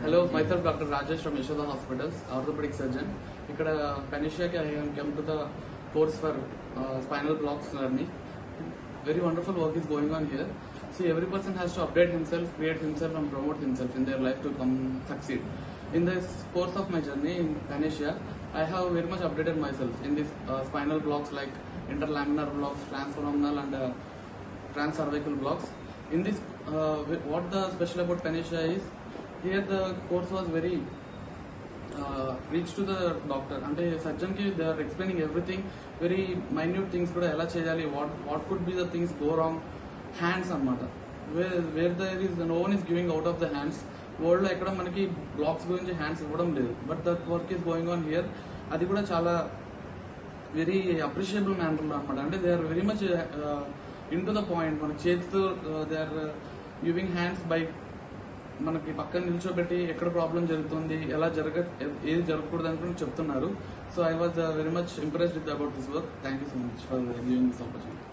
Hello, myself Dr. Rajesh from Yashoda Hospitals, orthopedic surgeon. Here, Panisha, I came to the course for spinal blocks learning. Very wonderful work is going on here. See, every person has to update himself, create himself, and promote himself in their life to come succeed. In this course of my journey in Panisha, I have very much updated myself in these spinal blocks like interlaminar blocks, transforaminal, and transcervical blocks. In this, what the special about Panisha is, here the course was very reached to the doctor. Ante surgeon ki they are explaining everything, very minute things kuda ela cheyali, what could be the things go wrong. Hands anamata, where there is no one is giving out of the hands. World lo ekkada manaki blocks gurinchi hands ivvadam ledu, but that work is going on here. Adi kuda chala very appreciable manner lo anamata. Ante they are very much into the point. Mana chestho they are giving hands by మనకి పక్కన నిల్చోబెట్టి ఎక్కడ problem జరుగుతుంది, ఎలా ఏది జరగకూడదు అనుకుని చెప్తున్నారు. So I was very much impressed with about this work. Thank you so much for giving this opportunity.